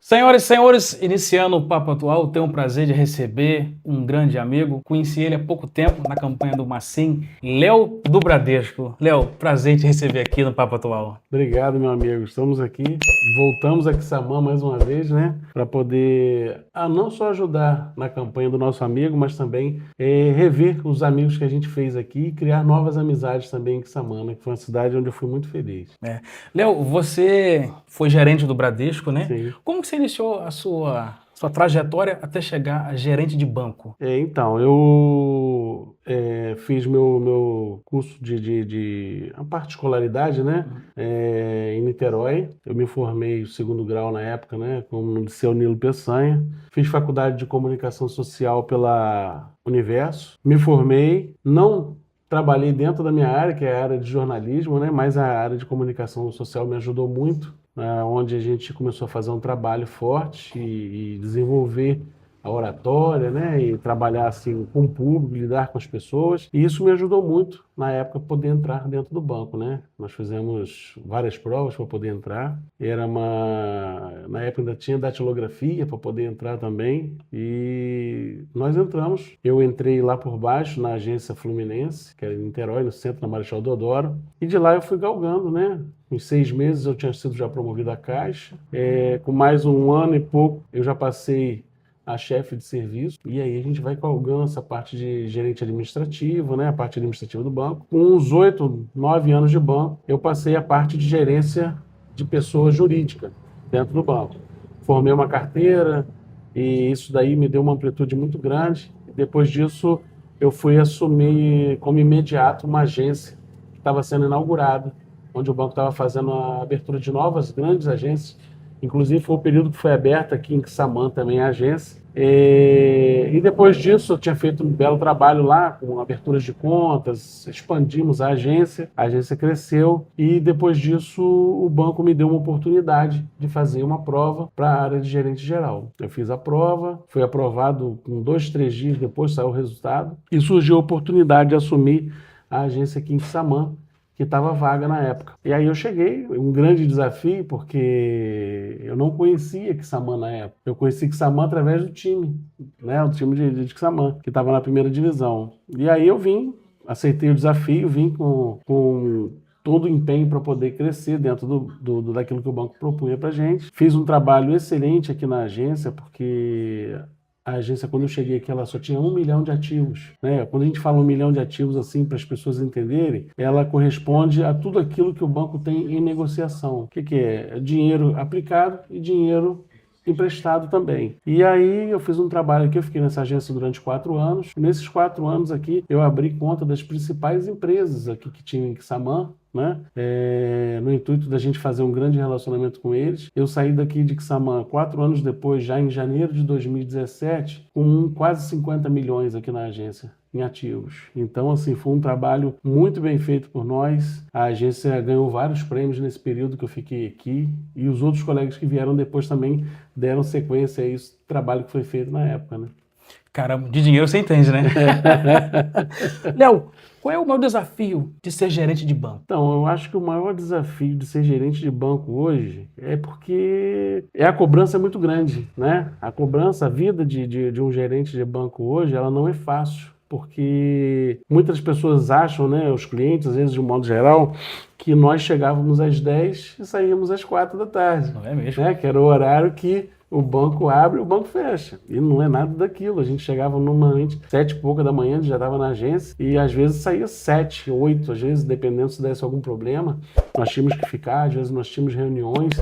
Senhoras e senhores, iniciando o Papo Atual, tenho o prazer de receber um grande amigo. Conheci ele há pouco tempo na campanha do Massim, Léo do Bradesco. Léo, prazer em te receber aqui no Papo Atual. Obrigado, meu amigo. Estamos aqui, voltamos a Quissamã mais uma vez, né? Para poder não só ajudar na campanha do nosso amigo, mas também rever os amigos que a gente fez aqui e criar novas amizades também em Quissamã, né? Que foi uma cidade onde eu fui muito feliz. Léo, você foi gerente do Bradesco, né? Sim. Como que você iniciou a sua trajetória até chegar a gerente de banco? Então, eu fiz meu curso de a particularidade, né? Em Niterói. Eu me formei o segundo grau na época, né? No Liceu Nilo Peçanha. Fiz faculdade de comunicação social pela Universo. Me formei, não trabalhei dentro da minha área, que é a área de jornalismo, né? Mas a área de comunicação social me ajudou muito, onde a gente começou a fazer um trabalho forte e desenvolver a oratória, né, e trabalhar assim com o público, lidar com as pessoas. E isso me ajudou muito na época poder entrar dentro do banco, né? Nós fizemos várias provas para poder entrar. Na época ainda tinha datilografia para poder entrar também. E nós entramos. Eu entrei lá por baixo na agência Fluminense, que era em Niterói, no centro da Marechal Deodoro. E de lá eu fui galgando, né? Em 6 meses eu tinha sido já promovido à Caixa. Com mais um ano e pouco eu já passei a chefe de serviço, e aí a gente vai galgando essa parte de gerente administrativo, né, a parte administrativa do banco. Com uns 8, 9 anos de banco, eu passei a parte de gerência de pessoa jurídica dentro do banco. Formei uma carteira, e isso daí me deu uma amplitude muito grande. Depois disso, eu fui assumir como imediato uma agência que estava sendo inaugurada, onde o banco estava fazendo a abertura de novas grandes agências. Inclusive, foi o período que foi aberta aqui em Quissamã também a agência. E depois disso, eu tinha feito um belo trabalho lá, com aberturas de contas, expandimos a agência cresceu, e depois disso, o banco me deu uma oportunidade de fazer uma prova para a área de gerente geral. Eu fiz a prova, fui aprovado com 2, 3 dias depois, saiu o resultado, e surgiu a oportunidade de assumir a agência aqui em Quissamã, que estava vaga na época. E aí eu cheguei, um grande desafio, porque eu não conhecia Quissamã na época. Eu conheci Quissamã através do time, né? O time de Quissamã, que estava na primeira divisão. E aí eu vim, aceitei o desafio, vim com todo o empenho para poder crescer dentro daquilo que o banco propunha para a gente. Fiz um trabalho excelente aqui na agência, porque a agência, quando eu cheguei aqui, ela só tinha 1 milhão de ativos, né? Quando a gente fala 1 milhão de ativos, assim, para as pessoas entenderem, ela corresponde a tudo aquilo que o banco tem em negociação. O que é? Dinheiro aplicado e dinheiro emprestado também. E aí eu fiz um trabalho aqui, eu fiquei nessa agência durante 4 anos. Nesses 4 anos aqui, eu abri conta das principais empresas aqui que tinham em Quissamã, né? No intuito da gente fazer um grande relacionamento com eles. Eu saí daqui de Quissamã 4 anos depois, já em janeiro de 2017, com quase 50 milhões aqui na agência, em ativos. Então, assim, foi um trabalho muito bem feito por nós. A agência ganhou vários prêmios nesse período que eu fiquei aqui, e os outros colegas que vieram depois também deram sequência a esse trabalho que foi feito na época, né? Cara, de dinheiro você entende, né? Léo, qual é o maior desafio de ser gerente de banco? Então, eu acho que o maior desafio de ser gerente de banco hoje é porque a cobrança é muito grande, né? A cobrança, a vida de um gerente de banco hoje, ela não é fácil, porque muitas pessoas acham, né, os clientes, às vezes de um modo geral, que nós chegávamos às 10 e saíamos às 4 da tarde. Não é mesmo? Né? Que era o horário que o banco abre e o banco fecha. E não é nada daquilo. A gente chegava normalmente 7 e pouca da manhã, a gente já estava na agência, e às vezes saía 7, 8, às vezes, dependendo se desse algum problema. Nós tínhamos que ficar, às vezes nós tínhamos reuniões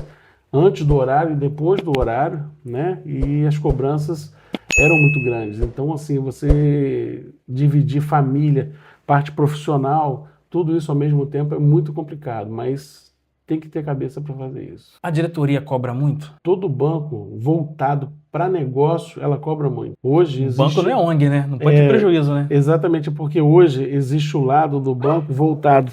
antes do horário e depois do horário, né? E as cobranças eram muito grandes. Então, assim, você dividir família, parte profissional, tudo isso ao mesmo tempo é muito complicado, mas tem que ter cabeça para fazer isso. A diretoria cobra muito? Todo banco voltado para negócio, ela cobra muito. Hoje existe... Banco não é ONG, né? Não pode ter prejuízo, né? Exatamente, porque hoje existe o lado do banco voltado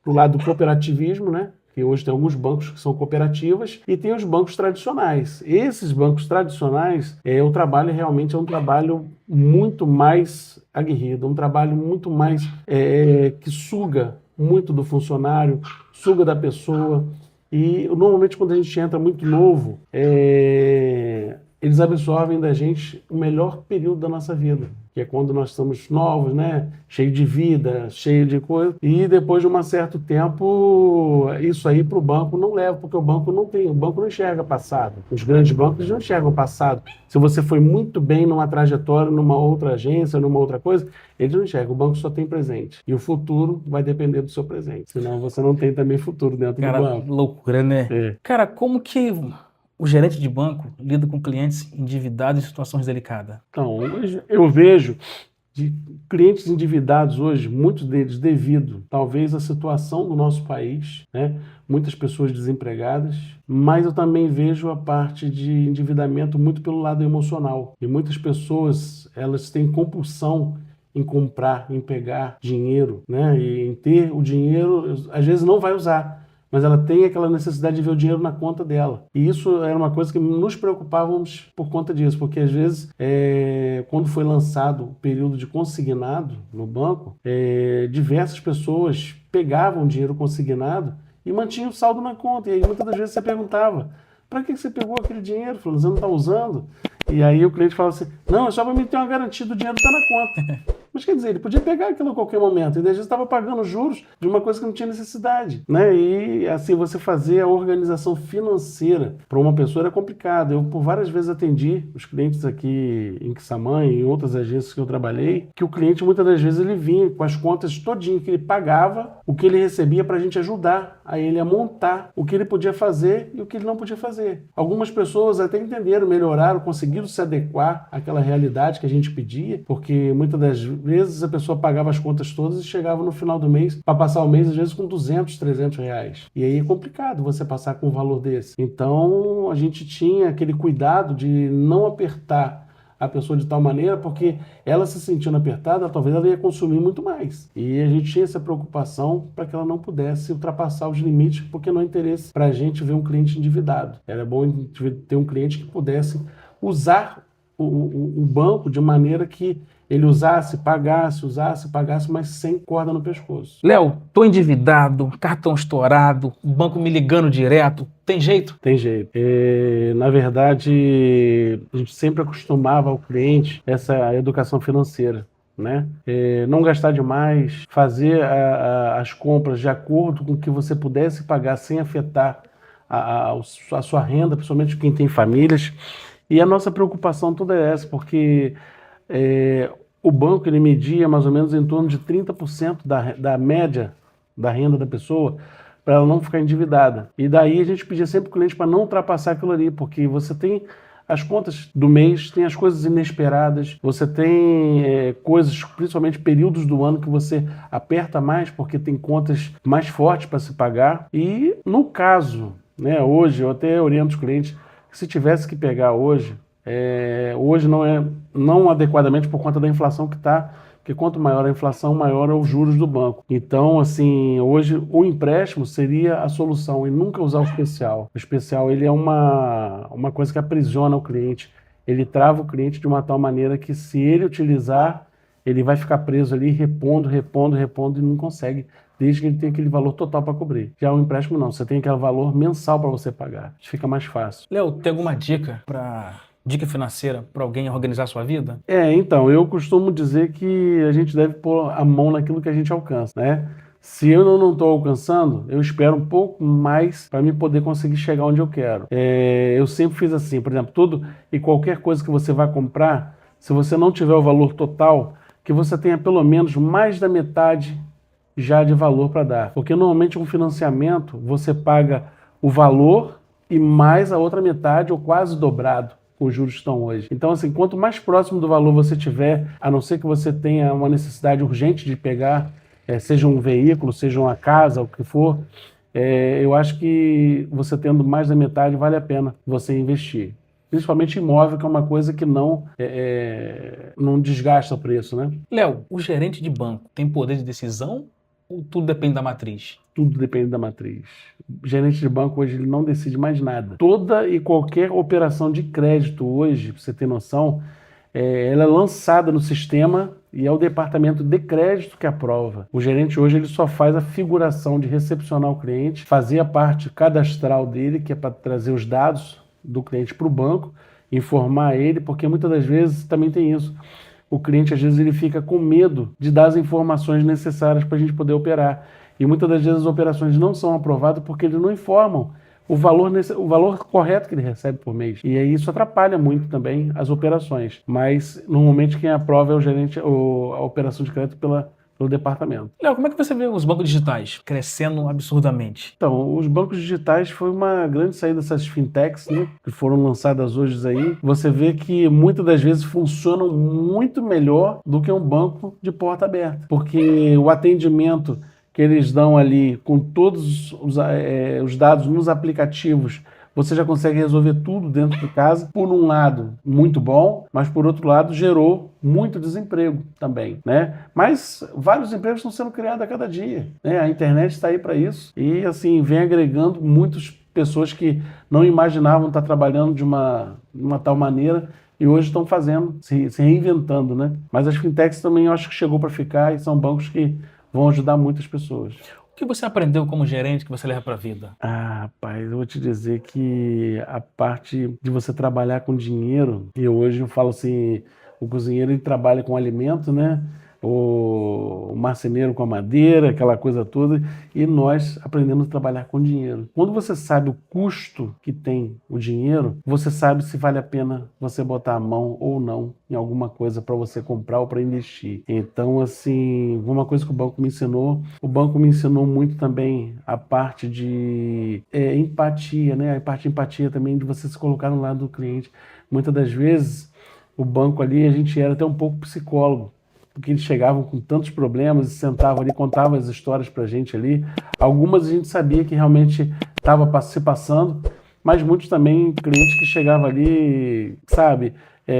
para o lado do cooperativismo, né? Que hoje tem alguns bancos que são cooperativas, e tem os bancos tradicionais. Esses bancos tradicionais, o trabalho realmente é um trabalho muito mais aguerrido, um trabalho muito mais que suga muito do funcionário, suga da pessoa. E normalmente quando a gente entra muito novo, eles absorvem da gente o melhor período da nossa vida, que é quando nós estamos novos, né? Cheio de vida, cheio de coisa. E depois de um certo tempo, isso aí para o banco não leva, porque o banco não enxerga passado. Os grandes bancos não enxergam passado. Se você foi muito bem numa trajetória, numa outra agência, numa outra coisa, eles não enxergam. O banco só tem presente. E o futuro vai depender do seu presente. Senão você não tem também futuro dentro do banco. Loucura, né? É. Cara, como que o gerente de banco lida com clientes endividados em situações delicadas? Então, hoje eu vejo de clientes endividados hoje, muitos deles devido, talvez, à situação do nosso país, né? Muitas pessoas desempregadas, mas eu também vejo a parte de endividamento muito pelo lado emocional. E muitas pessoas, elas têm compulsão em comprar, em pegar dinheiro, né? E em ter o dinheiro, às vezes não vai usar, mas ela tem aquela necessidade de ver o dinheiro na conta dela. E isso era uma coisa que nos preocupávamos por conta disso, porque às vezes, quando foi lançado o período de consignado no banco, diversas pessoas pegavam dinheiro consignado e mantinham o saldo na conta. E aí muitas das vezes você perguntava, para que você pegou aquele dinheiro? Falando, você não está usando? E aí o cliente falava assim, não, é só para mim ter uma garantia do dinheiro está na conta. Mas quer dizer, ele podia pegar aquilo a qualquer momento, e às vezes estava pagando juros de uma coisa que não tinha necessidade, né? E assim, você fazer a organização financeira para uma pessoa era complicado. Eu por várias vezes atendi os clientes aqui em Quissamã e em outras agências que eu trabalhei, que o cliente muitas das vezes ele vinha com as contas todinho que ele pagava, o que ele recebia para a gente ajudar a ele a montar o que ele podia fazer e o que ele não podia fazer. Algumas pessoas até entenderam, melhoraram, conseguiram se adequar àquela realidade que a gente pedia, porque muitas das vezes a pessoa pagava as contas todas e chegava no final do mês para passar o mês, às vezes com 200, 300 reais. E aí é complicado você passar com um valor desse. Então a gente tinha aquele cuidado de não apertar a pessoa de tal maneira, porque ela se sentindo apertada, talvez ela ia consumir muito mais. E a gente tinha essa preocupação para que ela não pudesse ultrapassar os limites, porque não é interesse para a gente ver um cliente endividado. Era bom ter um cliente que pudesse usar o banco de maneira que ele usasse, pagasse, mas sem corda no pescoço. Léo, tô endividado, cartão estourado, o banco me ligando direto, tem jeito? Tem jeito. Na verdade, a gente sempre acostumava ao cliente essa educação financeira, né? Não gastar demais, fazer as compras de acordo com o que você pudesse pagar sem afetar a sua renda, principalmente quem tem famílias. E a nossa preocupação toda é essa, porque o banco ele media mais ou menos em torno de 30% da média da renda da pessoa para ela não ficar endividada. E daí a gente pedia sempre para o cliente para não ultrapassar aquilo ali, porque você tem as contas do mês, tem as coisas inesperadas, você tem coisas, principalmente períodos do ano que você aperta mais porque tem contas mais fortes para se pagar. E no caso, né, hoje eu até oriento os clientes que se tivesse que pegar hoje não adequadamente por conta da inflação que está, porque quanto maior a inflação, maior é os juros do banco. Então, assim, hoje o empréstimo seria a solução e nunca usar o especial. O especial ele é uma coisa que aprisiona o cliente. Ele trava o cliente de uma tal maneira que se ele utilizar, ele vai ficar preso ali, repondo e não consegue, desde que ele tenha aquele valor total para cobrir. Já o empréstimo não, você tem aquele valor mensal para você pagar. Fica mais fácil. Léo, tem alguma dica financeira para alguém organizar a sua vida? Então, eu costumo dizer que a gente deve pôr a mão naquilo que a gente alcança, né? Se eu não estou alcançando, eu espero um pouco mais para me poder conseguir chegar onde eu quero. Eu sempre fiz assim, por exemplo, tudo e qualquer coisa que você vai comprar, se você não tiver o valor total, que você tenha pelo menos mais da metade já de valor para dar. Porque normalmente um financiamento, você paga o valor e mais a outra metade ou quase dobrado. Os juros estão hoje. Então, assim, quanto mais próximo do valor você tiver, a não ser que você tenha uma necessidade urgente de pegar, seja um veículo, seja uma casa, o que for, eu acho que você tendo mais da metade vale a pena você investir. Principalmente imóvel, que é uma coisa que não desgasta o preço, né? Léo, o gerente de banco tem poder de decisão ou tudo depende da matriz? Tudo depende da matriz. O gerente de banco hoje ele não decide mais nada. Toda e qualquer operação de crédito hoje, para você ter noção, ela é lançada no sistema e é o departamento de crédito que aprova. O gerente hoje ele só faz a figuração de recepcionar o cliente, fazer a parte cadastral dele, que é para trazer os dados do cliente para o banco, informar ele, porque muitas das vezes também tem isso. O cliente, às vezes, ele fica com medo de dar as informações necessárias para a gente poder operar. E muitas das vezes as operações não são aprovadas porque eles não informam o valor correto que ele recebe por mês. E aí isso atrapalha muito também as operações. Mas, normalmente, quem aprova é o gerente, a operação de crédito pelo departamento. Léo, como é que você vê os bancos digitais crescendo absurdamente? Então, os bancos digitais foi uma grande saída dessas fintechs, né, que foram lançadas hoje aí. Você vê que muitas das vezes funcionam muito melhor do que um banco de porta aberta, porque o atendimento que eles dão ali com todos os dados nos aplicativos, você já consegue resolver tudo dentro de casa. Por um lado, muito bom, mas por outro lado, gerou muito desemprego também, né? Mas vários empregos estão sendo criados a cada dia, né? A internet está aí para isso e, assim, vem agregando muitas pessoas que não imaginavam estar trabalhando de uma tal maneira e hoje estão fazendo, se reinventando, né? Mas as fintechs também eu acho que chegou para ficar e são bancos que vão ajudar muitas pessoas. O que você aprendeu como gerente que você leva para a vida? Rapaz, eu vou te dizer que a parte de você trabalhar com dinheiro, e hoje eu falo assim, o cozinheiro ele trabalha com alimento, né? O marceneiro com a madeira, aquela coisa toda, e nós aprendemos a trabalhar com dinheiro. Quando você sabe o custo que tem o dinheiro, você sabe se vale a pena você botar a mão ou não em alguma coisa para você comprar ou para investir. Então, assim, uma coisa que o banco me ensinou muito também a parte de empatia, né? A parte de empatia também, de você se colocar no lado do cliente. Muitas das vezes, o banco ali, a gente era até um pouco psicólogo, porque eles chegavam com tantos problemas e sentavam ali, contavam as histórias pra gente ali. Algumas a gente sabia que realmente estava se passando, mas muitos também clientes que chegavam ali, sabe,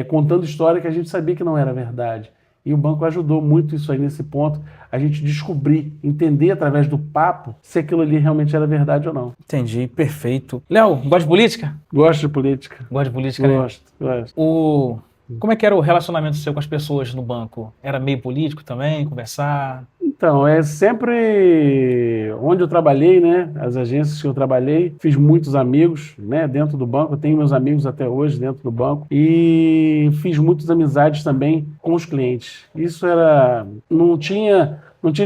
contando história que a gente sabia que não era verdade. E o banco ajudou muito isso aí nesse ponto, a gente descobrir, entender através do papo se aquilo ali realmente era verdade ou não. Entendi, perfeito. Léo, gosta de política? Gosto de política. Gosta de política, né? Gosto. Como é que era o relacionamento seu com as pessoas no banco? Era meio político também, conversar? Então, é sempre onde eu trabalhei, né? As agências que eu trabalhei, fiz muitos amigos, né? Dentro do banco, eu tenho meus amigos até hoje dentro do banco e fiz muitas amizades também com os clientes. Isso era, não tinha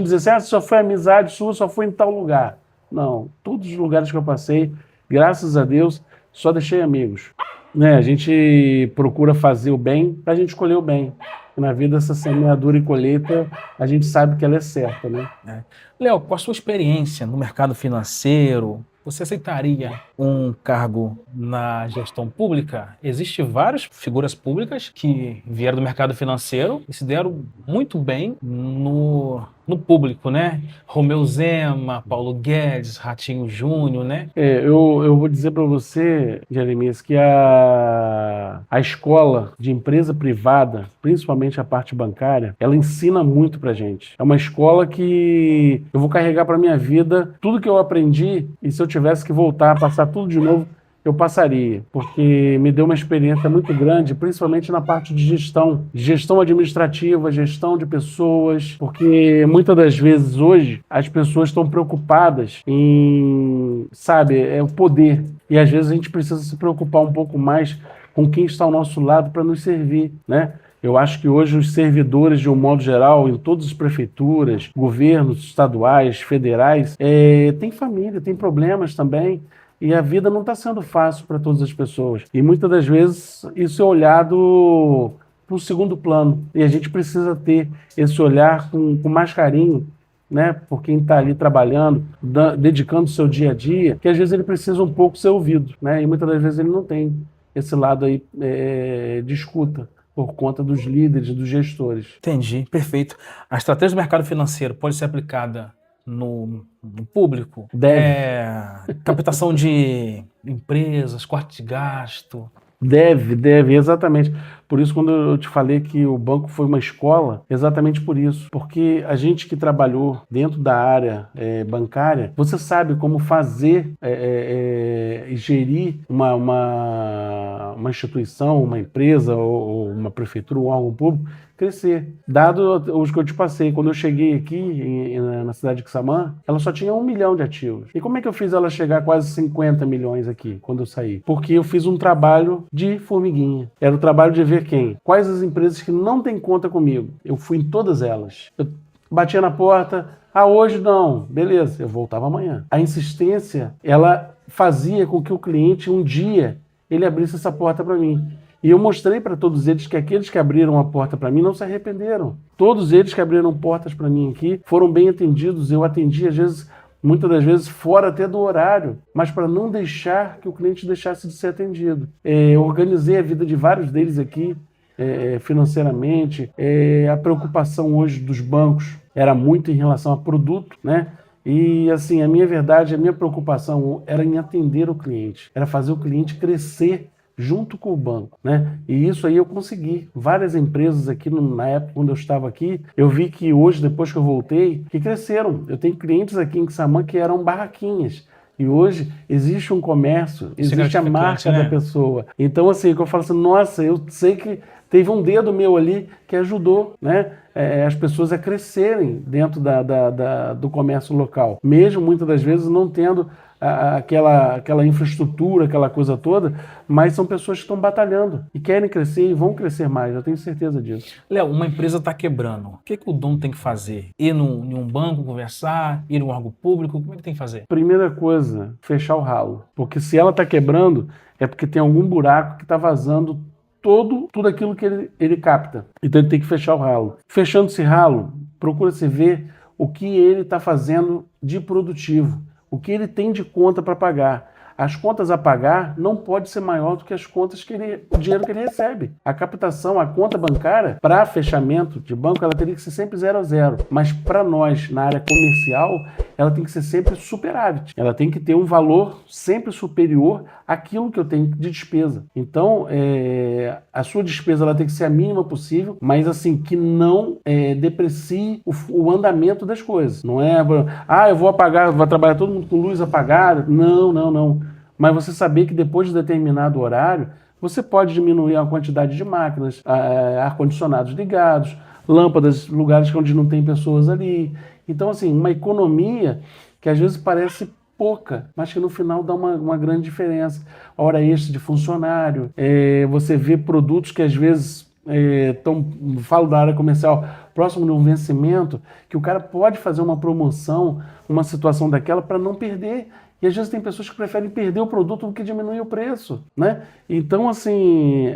dizer assim, só foi amizade sua, só foi em tal lugar. Não, todos os lugares que eu passei, graças a Deus, só deixei amigos. Né, a gente procura fazer o bem para a gente escolher o bem. E na vida, essa semeadura e colheita, a gente sabe que ela é certa, né? Léo, com a sua experiência no mercado financeiro, você aceitaria um cargo na gestão pública? Existem várias figuras públicas que vieram do mercado financeiro e se deram muito bem no público, né? Romeu Zema, Paulo Guedes, Ratinho Júnior, né? Eu vou dizer para você, Jeremias, que a escola de empresa privada, principalmente a parte bancária, ela ensina muito pra gente. É uma escola que eu vou carregar para minha vida tudo que eu aprendi, e se eu tivesse que voltar a passar tudo de novo, eu passaria, porque me deu uma experiência muito grande, principalmente na parte de gestão administrativa, gestão de pessoas, porque muitas das vezes hoje as pessoas estão preocupadas em, sabe, o poder, e às vezes a gente precisa se preocupar um pouco mais com quem está ao nosso lado para nos servir, né? Eu acho que hoje os servidores, de um modo geral, em todas as prefeituras, governos estaduais, federais, têm família, têm problemas também. E a vida não está sendo fácil para todas as pessoas. E muitas das vezes isso é olhado para o segundo plano. E a gente precisa ter esse olhar com mais carinho, né, por quem está ali trabalhando, dedicando o seu dia a dia, que às vezes ele precisa um pouco ser ouvido, né? E muitas das vezes ele não tem esse lado aí de escuta, por conta dos líderes, dos gestores. Entendi, perfeito. A estratégia do mercado financeiro pode ser aplicada no público? Deve. Captação de empresas, corte de gasto? Deve, exatamente. Por isso, quando eu te falei que o banco foi uma escola, exatamente por isso. Porque a gente que trabalhou dentro da área bancária, você sabe como fazer e gerir uma instituição, uma empresa ou uma prefeitura, um órgão público, crescer. Dado os que eu te passei, quando eu cheguei aqui na cidade de Quissamã, ela só tinha 1 milhão de ativos. E como é que eu fiz ela chegar a quase 50 milhões aqui, quando eu saí? Porque eu fiz um trabalho de formiguinha. Era o trabalho de ver quem? Quais as empresas que não têm conta comigo. Eu fui em todas elas. Eu batia na porta, hoje não, beleza, eu voltava amanhã. A insistência, ela fazia com que o cliente, um dia, ele abrisse essa porta para mim. E eu mostrei para todos eles que aqueles que abriram a porta para mim não se arrependeram. Todos eles que abriram portas para mim aqui foram bem atendidos. Eu atendi, às vezes, muitas das vezes, fora até do horário, mas para não deixar que o cliente deixasse de ser atendido. Eu organizei a vida de vários deles aqui, financeiramente. A preocupação hoje dos bancos era muito em relação a produto, né? E assim, a minha preocupação era em atender o cliente, era fazer o cliente crescer junto com o banco, né? E isso aí eu consegui. Várias empresas aqui, na época quando eu estava aqui, eu vi que hoje, depois que eu voltei, que cresceram. Eu tenho clientes aqui em Quissamã que eram barraquinhas. E hoje existe um comércio, existe a marca da pessoa. Então, assim, que eu falo assim, nossa, eu sei que teve um dedo meu ali que ajudou, né, as pessoas a crescerem dentro do comércio local. Mesmo, muitas das vezes, não tendo aquela infraestrutura, aquela coisa toda, mas são pessoas que estão batalhando e querem crescer e vão crescer mais, eu tenho certeza disso. Léo, uma empresa está quebrando, o que o dono tem que fazer? Ir em um banco conversar, ir em um órgão público, como é que tem que fazer? Primeira coisa, fechar o ralo, porque se ela está quebrando, é porque tem algum buraco que está vazando tudo aquilo que ele capta. Então ele tem que fechar o ralo. Fechando esse ralo, procura-se ver o que ele está fazendo de produtivo, o que ele tem de conta para pagar. As contas a pagar não pode ser maior do que as contas o dinheiro que ele recebe. A captação, a conta bancária, para fechamento de banco, ela teria que ser sempre 0 a 0. Mas para nós, na área comercial, ela tem que ser sempre superávit. Ela tem que ter um valor sempre superior àquilo que eu tenho de despesa. Então, a sua despesa ela tem que ser a mínima possível, mas assim, que não deprecie o andamento das coisas. Não é, eu vou apagar, vou trabalhar todo mundo com luz apagada. Não. Mas você saber que depois de determinado horário, você pode diminuir a quantidade de máquinas, ar-condicionados ligados, lâmpadas, lugares onde não tem pessoas ali. Então, assim, uma economia que às vezes parece pouca, mas que no final dá uma grande diferença. Hora extra de funcionário, você vê produtos que às vezes falo da área comercial, próximo de um vencimento, que o cara pode fazer uma promoção, uma situação daquela para não perder. E às vezes tem pessoas que preferem perder o produto do que diminuir o preço, né? Então, assim,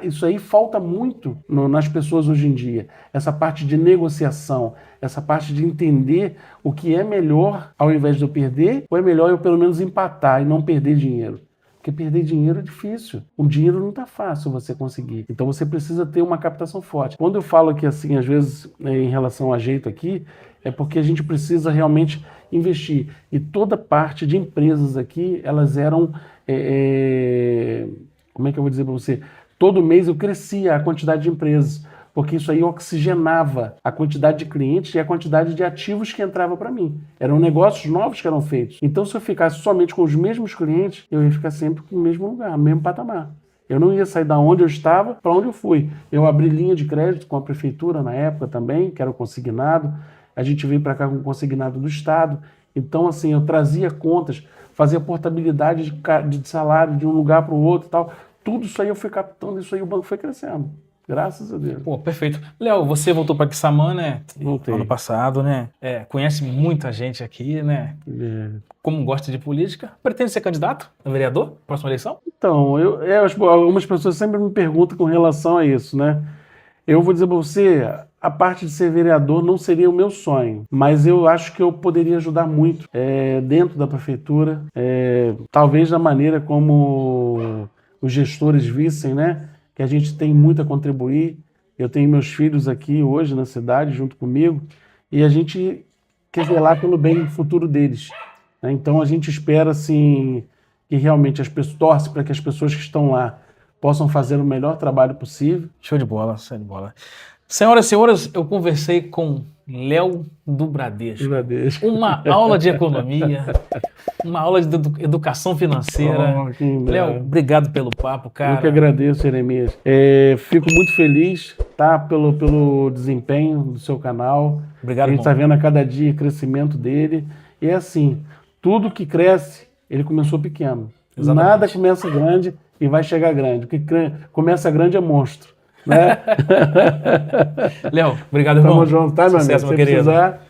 isso aí falta muito nas pessoas hoje em dia. Essa parte de negociação, essa parte de entender o que é melhor ao invés de eu perder, ou é melhor eu pelo menos empatar e não perder dinheiro. Porque perder dinheiro é difícil. O dinheiro não está fácil você conseguir. Então você precisa ter uma captação forte. Quando eu falo aqui assim, às vezes, em relação a jeito aqui, é porque a gente precisa realmente investir. E toda parte de empresas aqui, elas eram... como é que eu vou dizer para você? Todo mês eu crescia a quantidade de empresas, porque isso aí oxigenava a quantidade de clientes e a quantidade de ativos que entrava para mim. Eram negócios novos que eram feitos. Então, se eu ficasse somente com os mesmos clientes, eu ia ficar sempre no mesmo lugar, no mesmo patamar. Eu não ia sair da onde eu estava para onde eu fui. Eu abri linha de crédito com a prefeitura na época também, que era o consignado. A gente veio para cá com o consignado do Estado. Então, assim, eu trazia contas, fazia portabilidade de salário de um lugar para o outro e tal. Tudo isso aí eu fui captando, isso aí o banco foi crescendo. Graças a Deus. Pô, perfeito. Léo, você voltou para Quissamã, né? Voltei. Ano passado, né? Conhece muita gente aqui, né? Como gosta de política. Pretende ser candidato a vereador? Próxima eleição? Então, algumas pessoas sempre me perguntam com relação a isso, né? Eu vou dizer para você, a parte de ser vereador não seria o meu sonho, mas eu acho que eu poderia ajudar muito dentro da prefeitura, talvez da maneira como os gestores vissem, né? Que a gente tem muito a contribuir. Eu tenho meus filhos aqui hoje na cidade, junto comigo, e a gente quer zelar pelo bem futuro deles, né? Então a gente espera assim, que realmente as pessoas torcem para que as pessoas que estão lá possam fazer o melhor trabalho possível. Show de bola, show de bola. Senhoras e senhores, eu conversei com Léo do Bradesco. Uma aula de economia, uma aula de educação financeira. Léo, obrigado pelo papo, cara. Eu que agradeço, Jeremias. Fico muito feliz, tá, pelo desempenho do seu canal. Obrigado, a gente está vendo a cada dia o crescimento dele. E é assim, tudo que cresce, ele começou pequeno. Exatamente. Nada começa grande e vai chegar grande. O que começa grande é monstro. Né? Léo, obrigado, irmão. Tamo junto, tá, meu amigo? Sucesso, Se meu querido. precisar,